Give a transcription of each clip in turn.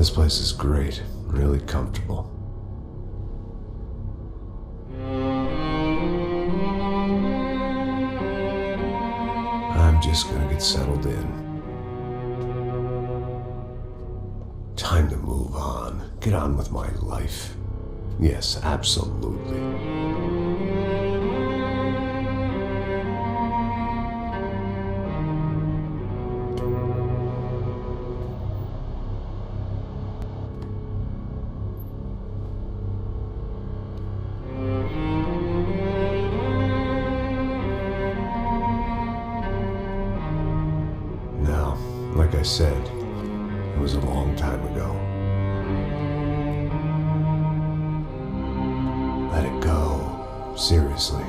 This place is great, really comfortable. I'm just gonna get settled in. Time to move on. Get on with my life. Yes, absolutely. Now, like I said, it was a long time ago. Let it go. Seriously.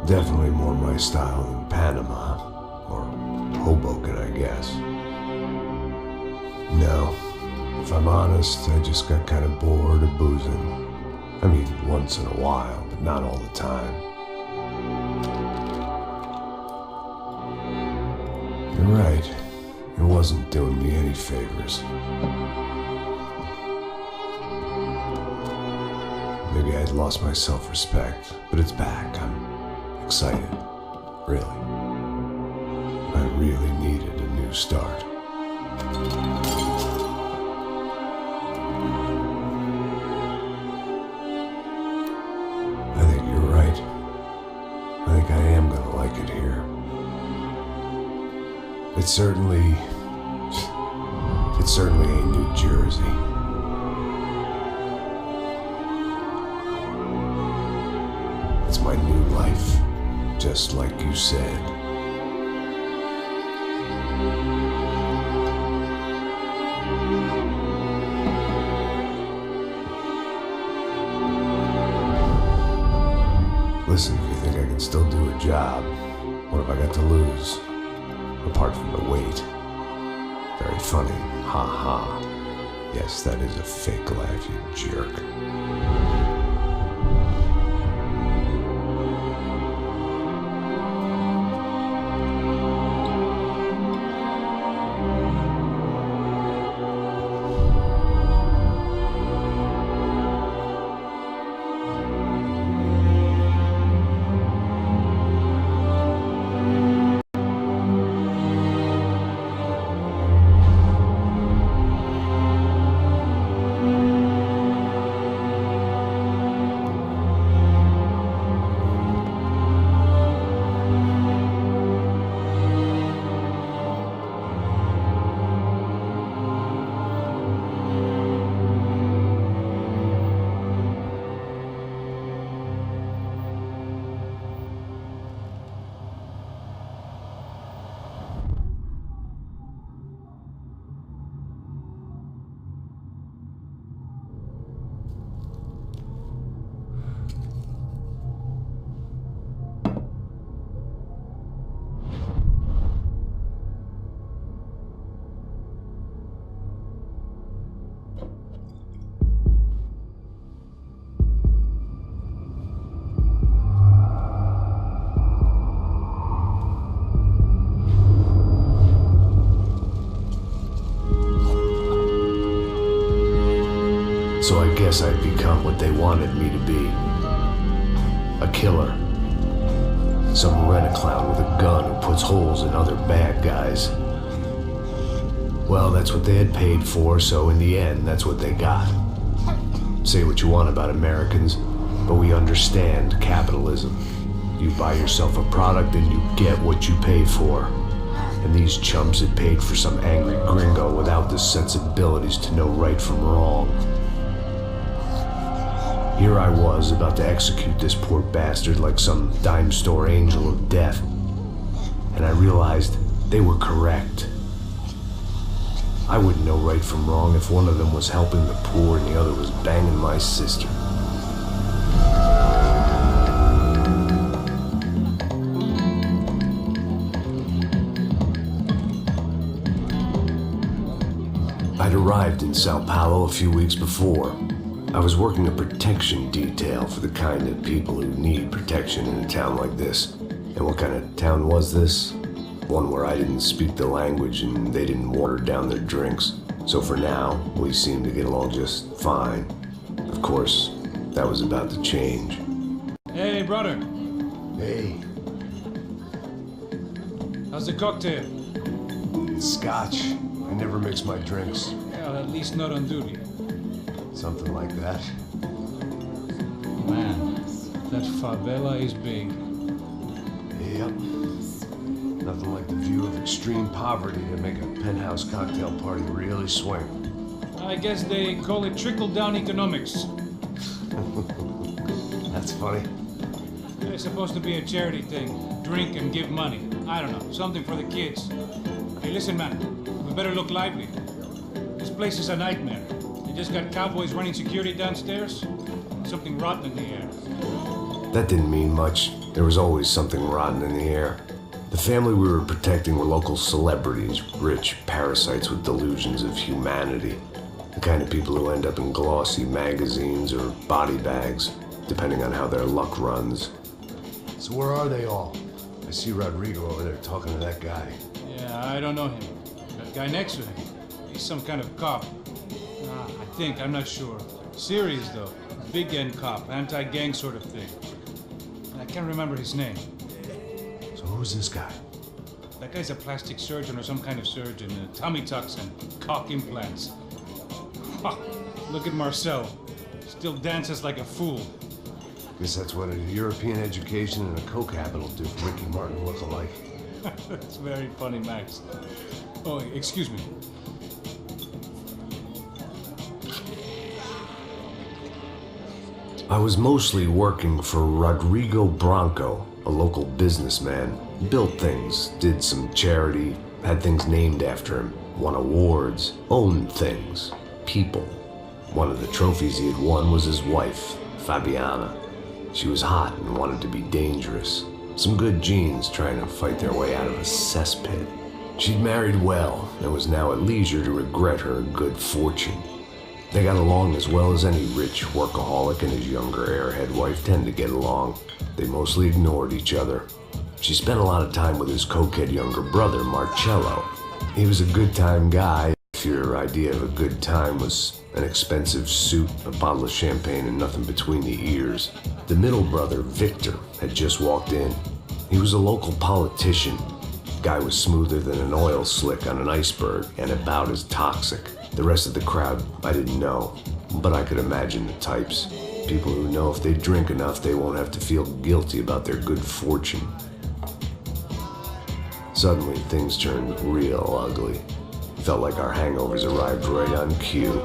Definitely more my style than Panama, or Hoboken, I guess. No, if I'm honest, I just got kind of bored of boozing. I mean, once in a while, but not all the time. You're right, it wasn't doing me any favors. Maybe I'd lost my self-respect, but it's back. I'm excited, really. I really needed a new start. I think you're right. I think I am gonna like it here. It certainly ain't New Jersey. It's my new life. Just like you said. Listen, if you think I can still do a job, what have I got to lose? Apart from the weight. Very funny. Ha ha. Yes, that is a fake laugh, you jerk. So I guess I'd become what they wanted me to be. A killer. Some rent-a-clown with a gun who puts holes in other bad guys. Well, that's what they had paid for, so in the end, that's what they got. Say what you want about Americans, but we understand capitalism. You buy yourself a product and you get what you pay for. And these chumps had paid for some angry gringo without the sensibilities to know right from wrong. Here I was about to execute this poor bastard like some dime store angel of death. And I realized they were correct. I wouldn't know right from wrong if one of them was helping the poor and the other was banging my sister. arrived in Sao Paulo a few weeks before. I was working a protection detail for the kind of people who need protection in a town like this. And what kind of town was this? One where I didn't speak the language and they didn't water down their drinks. So for now, we seemed to get along just fine. Of course, that was about to change. Hey, brother. Hey. How's the cocktail? It's scotch. I never mix my drinks. Well, at least not on duty. Something like that. Man, that favela is big. Yep. Nothing like the view of extreme poverty to make a penthouse cocktail party really swing. I guess they call it trickle-down economics. That's funny. It's supposed to be a charity thing. Drink and give money. I don't know, something for the kids. Hey, listen, man. We better look lively. This place is a nightmare. You just got cowboys running security downstairs. Something rotten in the air. That didn't mean much. There was always something rotten in the air. The family we were protecting were local celebrities, rich parasites with delusions of humanity. The kind of people who end up in glossy magazines or body bags, depending on how their luck runs. So where are they all? I see Rodrigo over there talking to that guy. Yeah, I don't know him. That guy next to him. He's some kind of cop. I think, I'm not sure. Serious though. Big end cop, anti-gang sort of thing. I can't remember his name. So who's this guy? That guy's a plastic surgeon or some kind of surgeon. Tummy tucks and cock implants. Look at Marcel. Still dances like a fool. Guess that's what a European education and a coke habit will do. Ricky Martin look alike. That's very funny, Max. Oh, excuse me. I was mostly working for Rodrigo Branco, a local businessman. Built things, did some charity, had things named after him, won awards, owned things, people. One of the trophies he had won was his wife, Fabiana. She was hot and wanted to be dangerous. Some good genes trying to fight their way out of a cesspit. She'd married well and was now at leisure to regret her good fortune. They got along as well as any rich workaholic and his younger airhead wife tend to get along. They mostly ignored each other. She spent a lot of time with his cokehead younger brother, Marcello. He was a good-time guy, if your idea of a good time was an expensive suit, a bottle of champagne, and nothing between the ears. The middle brother, Victor, had just walked in. He was a local politician. Guy was smoother than an oil slick on an iceberg and about as toxic. The rest of the crowd, I didn't know, but I could imagine the types. People who know if they drink enough, they won't have to feel guilty about their good fortune. Suddenly, things turned real ugly. Felt like our hangovers arrived right on cue.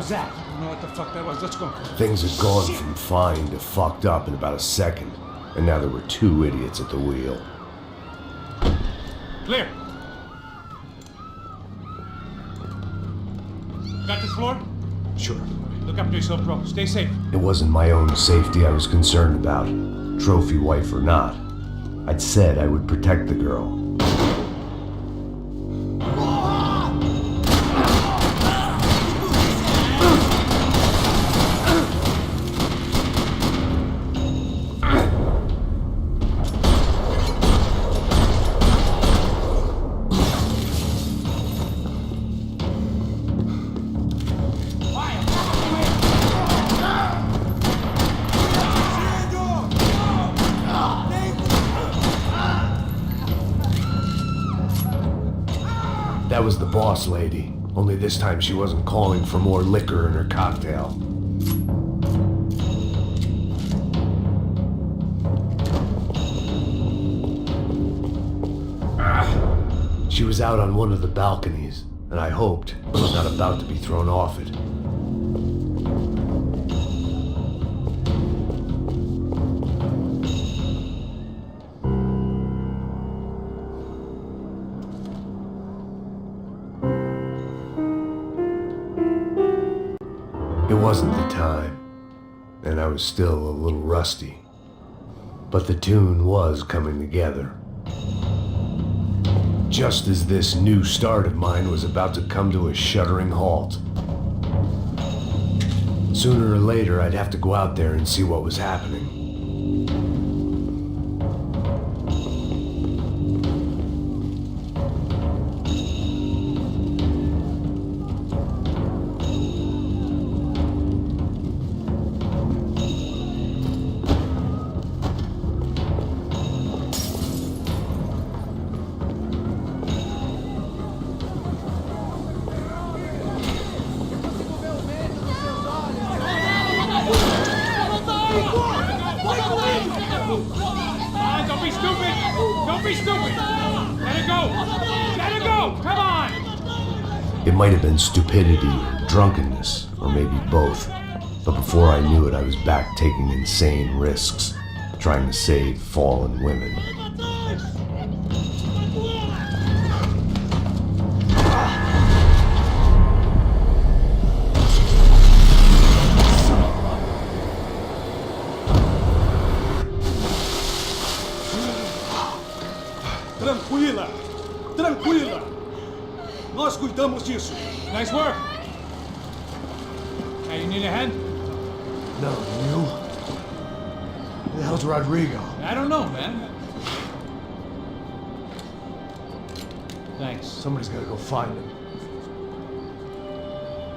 That? I don't know what the fuck that was. Let's go. Things had gone from fine to fucked up in about a second, and now there were two idiots at the wheel. Clear. Got this floor? Sure. Look after yourself, bro. Stay safe. It wasn't my own safety I was concerned about, trophy wife or not. I'd said I would protect the girl. That was the boss lady, only this time she wasn't calling for more liquor in her cocktail. She was out on one of the balconies, and I hoped I was not about to be thrown off it. It wasn't the time, and I was still a little rusty. But the tune was coming together. Just as this new start of mine was about to come to a shuddering halt. Sooner or later, I'd have to go out there and see what was happening. Don't be stupid! Don't be stupid! Let it go! Let it go! Come on! It might have been stupidity or drunkenness, or maybe both. But before I knew it, I was back taking insane risks, trying to save fallen women. Tranquila! Tranquila! Nós cuidamos disso. Nice work! Hey, you need a hand? No, you? Who the hell's Rodrigo? I don't know, man. Thanks. Somebody's gotta go find him.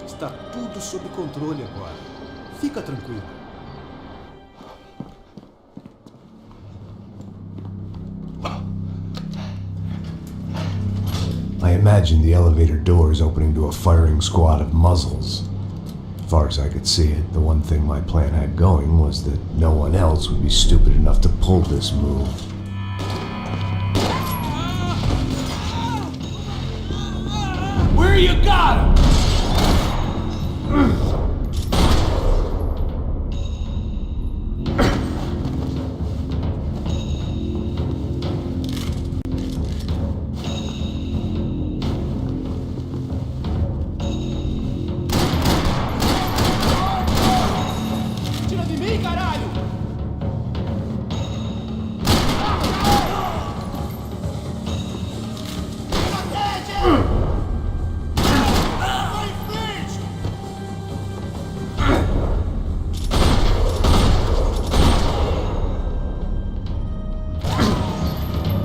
Está tudo sob controle agora. Fica tranquilo. I imagined the elevator doors opening to a firing squad of muzzles. As far as I could see it, the one thing my plan had going was that no one else would be stupid enough to pull this move. Where you got him?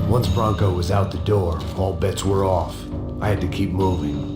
Once Bronco was out the door, all bets were off. I had to keep moving.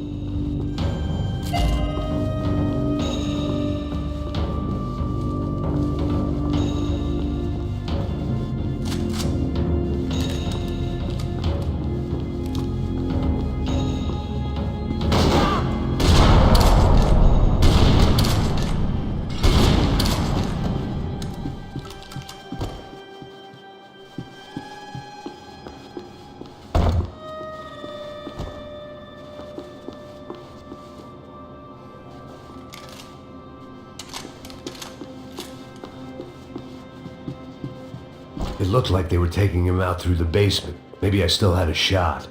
It looked like they were taking him out through the basement. Maybe I still had a shot.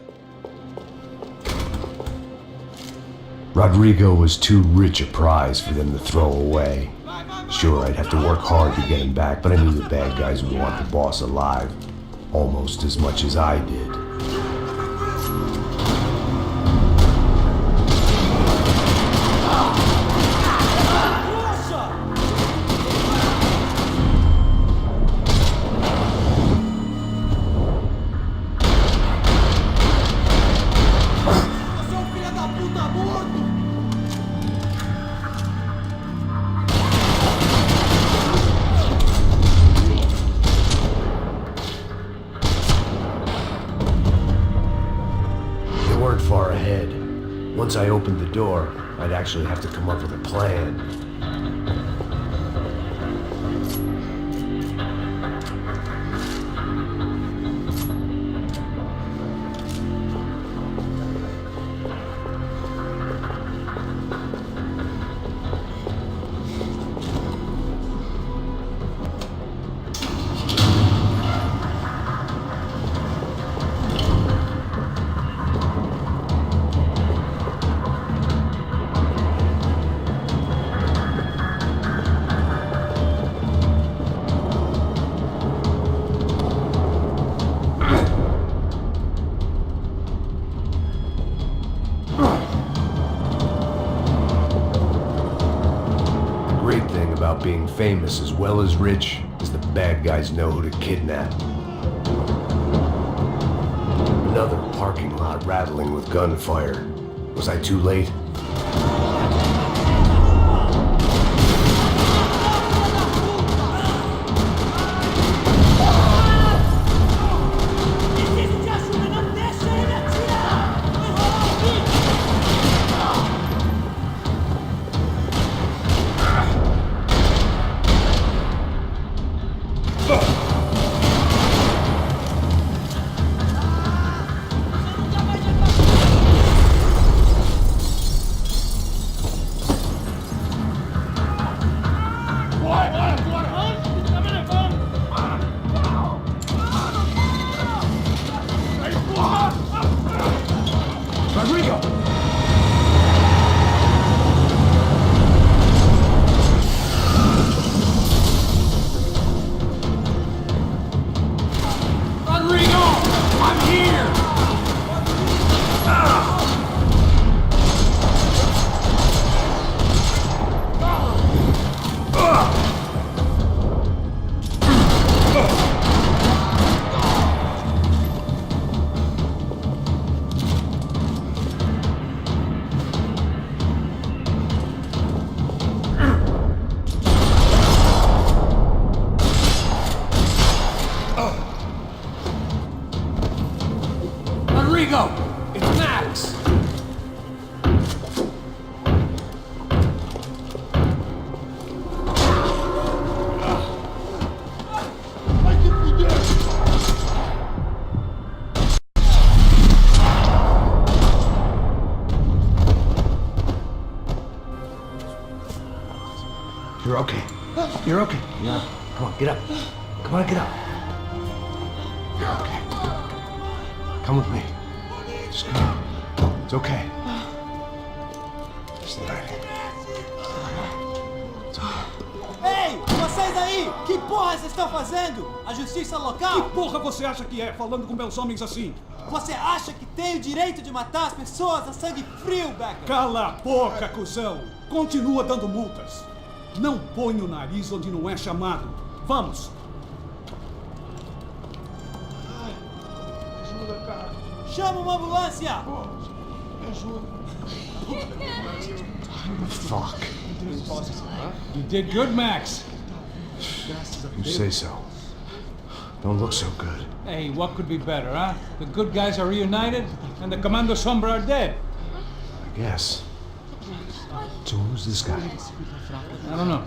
Rodrigo was too rich a prize for them to throw away. Sure, I'd have to work hard to get him back, but I knew the bad guys would want the boss alive almost as much as I did. Far ahead. Once I opened the door, I'd actually have to come up with a plan. being famous as well as rich is the bad guys know who to kidnap. Another parking lot rattling with gunfire. Was I too late? You're okay. You're okay. Yeah. Come on, get up. Come on, get up. You're okay. Come with me. Just come. It's okay. Just let it. It's okay. Ei, vocês aí! Que porra vocês estão fazendo? A justiça local? Que porra você acha que é, falando com belos homens assim? Você acha que tem o direito de matar as pessoas a sangue frio, Becker? Cala a boca, cuzão! Continua dando multas. Não põe o nariz onde não é chamado. Vamos! Ajuda, cara. Chama uma ambulância! Me ajuda. Fuck. You did good, Max. You say so. Don't look so good. Hey, what could be better, huh? The good guys are reunited, and the Commando Sombra are dead. I guess. So who's this guy? I don't know.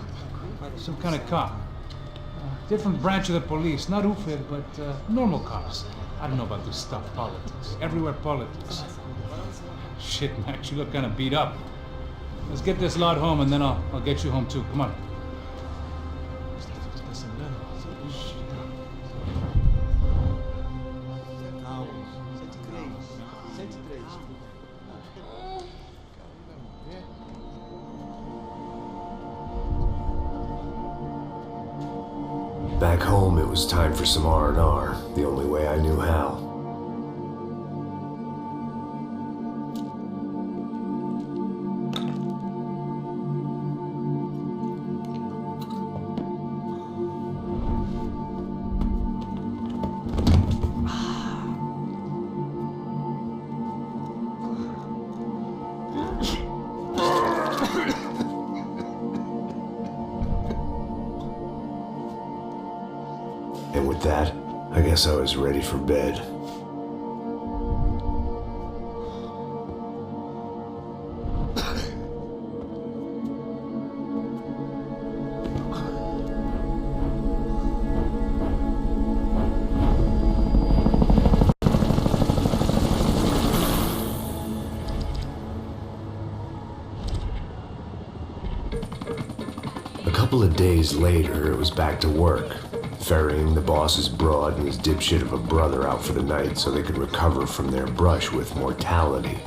Some kind of cop. Different branch of the police. Not UFED, but normal cops. I don't know about this stuff. Politics. Everywhere politics. Shit, Max, you look kind of beat up. Let's get this lot home, and then I'll get you home too. Come on. Back home, it was time for some R&R, the only way I knew how. And with that, I guess I was ready for bed. A couple of days later, it was back to work. Ferrying the boss's broad and his dipshit of a brother out for the night so they could recover from their brush with mortality.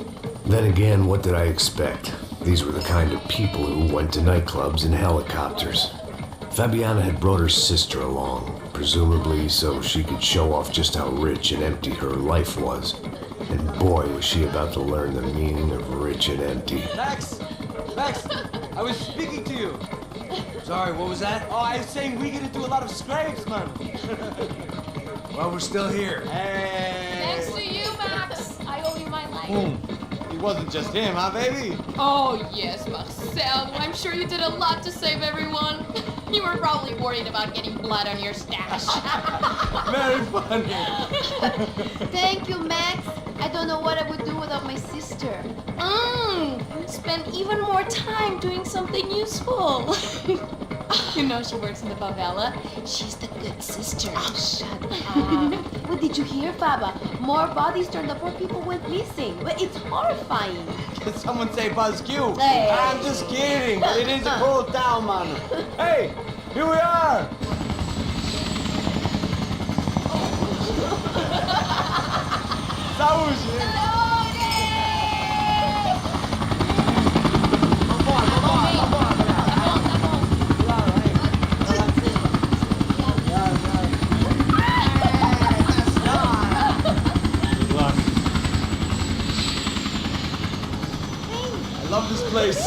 Then again, what did I expect? These were the kind of people who went to nightclubs in helicopters. Fabiana had brought her sister along, presumably so she could show off just how rich and empty her life was. And boy, was she about to learn the meaning of rich and empty. Max! Max! I was speaking to you. Sorry, what was that? Oh, I was saying we get into a lot of scrapes, man. Well, we're still here. Hey. Thanks to you, Max. I owe you my life. Boom. It wasn't just him, huh, baby? Oh, yes, Marcel. I'm sure you did a lot to save everyone. You were probably worried about getting blood on your stash. Very funny. Thank you, Max. I don't know what I would do without my sister. Spend even more time doing something useful. You know she works in the favela. She's the good sister. Oh, shut up. What did you hear, Baba? More bodies turned up, more people went missing. But it's horrifying. Did someone say Buzz Q? Hey. I'm just kidding. It is a cool town, man. Hey, here we are. Saúde. I love this place.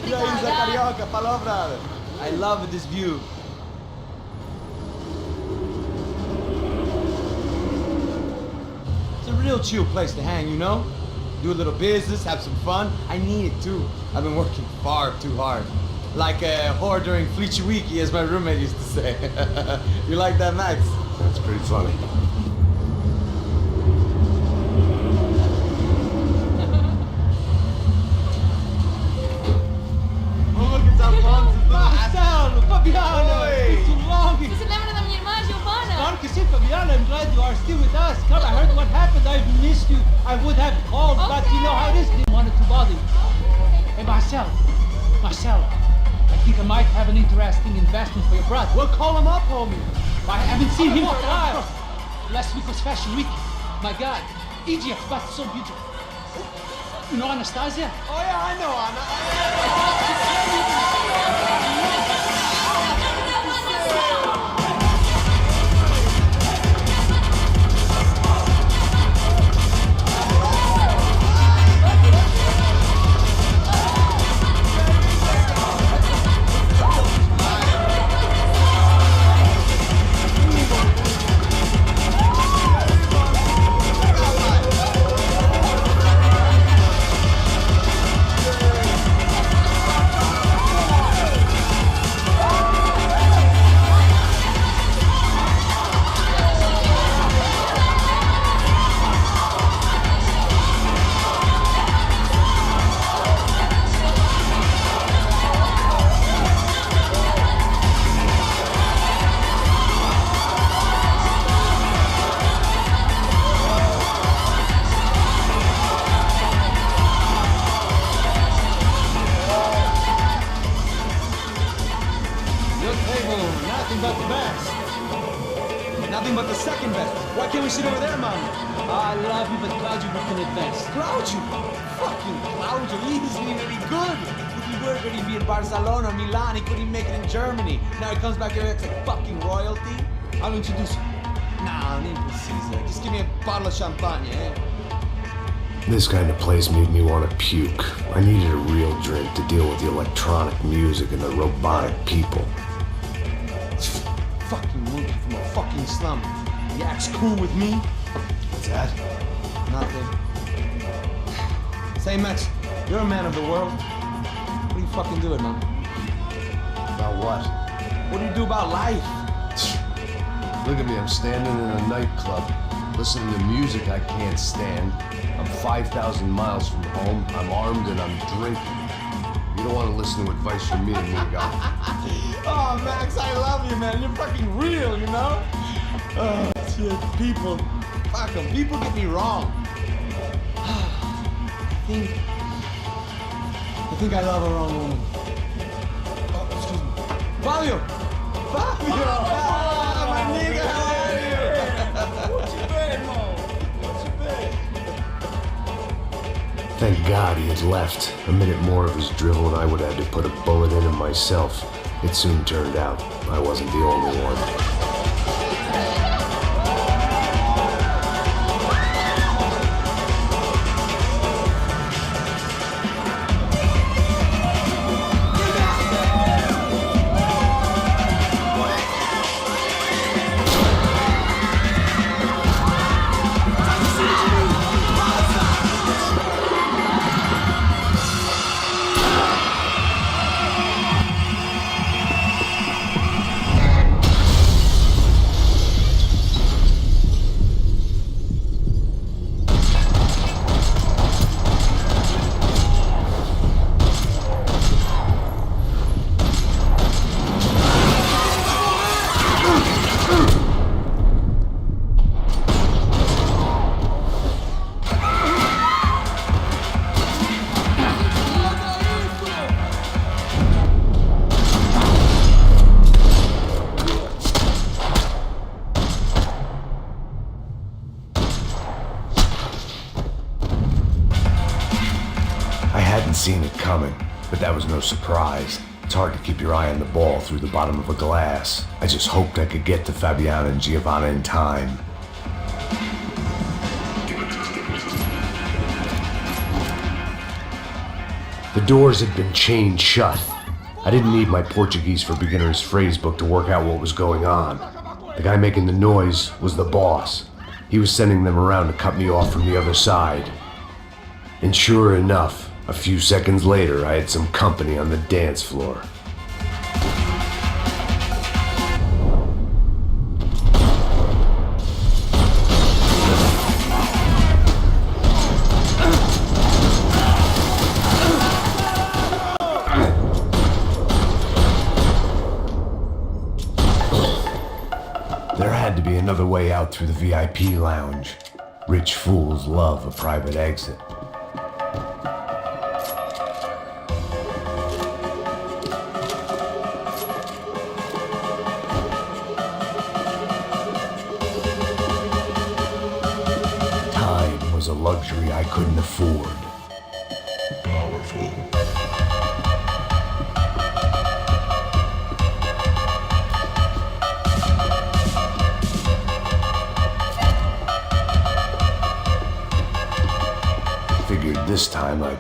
E aí, Zé Carioca, falou, brother. I love this view. It's a real chill place to hang, you know? Do a little business, have some fun. I need it too. I've been working far too hard. Like a whore during Fleechy Weeky, as my roommate used to say. You like that, Max? That's pretty funny. Marcelo, Fabiana, Oi. it's too long. Você se lembra da minha irmã, Giovanna? Claro que sim, Fabiana. I'm glad you are still with us. Come, I heard what happened. I've missed you. I would have called, but you know how it is. Didn't want to bother you. Hey, Marcelo, I think I might have an interesting investment for your brother. Well, call him up, homie. I haven't seen him for a while. Last week was Fashion Week. My God, Egypt, but so beautiful. You know Anastasia? Oh yeah, I know Anna. Nothing but the best. Nothing but the second best. Why can't we sit over there, Mom? I love you, but glad you booked in advance. Cloud you. Fucking Cloud you. He isn't even any good. If he were going to be in Barcelona or Milan, he couldn't make it in Germany. Now he comes back here and acts like fucking royalty. I'll introduce you. Nah, nem precisa. Just give me a bottle of champagne, eh? This kind of place made me want to puke. I needed a real drink to deal with the electronic music and the robotic people. Fucking monkey from a fucking slum. He acts cool with me. What's that? Nothing. Say, Max, you're a man of the world. What do you fucking do it, man? About what? What do you do about life? Look at me, I'm standing in a nightclub, listening to music I can't stand. I'm 5,000 miles from home, I'm armed and I'm drinking. You don't want to listen to advice from me, amigo. Oh, Max, I love you, man. You're fucking real, you know? Oh, shit. People. Fuck them. People get me wrong. I think I love a wrong woman. Oh, excuse me. Fabio! Fabio! Ah, my nigga, how are you? What you been, Mo? What you been? Thank God he had left. A minute more of his drivel and I would have had to put a bullet in him myself. It soon turned out I wasn't the only one. seen it coming, but that was no surprise. It's hard to keep your eye on the ball through the bottom of a glass. I just hoped I could get to Fabiana and Giovanna in time. The doors had been chained shut. I didn't need my Portuguese for Beginners phrase book to work out what was going on. The guy making the noise was the boss. He was sending them around to cut me off from the other side. And sure enough, a few seconds later, I had some company on the dance floor. There had to be another way out through the VIP lounge. Rich fools love a private exit. Time was a luxury I couldn't afford. Powerful. Figured this time I'd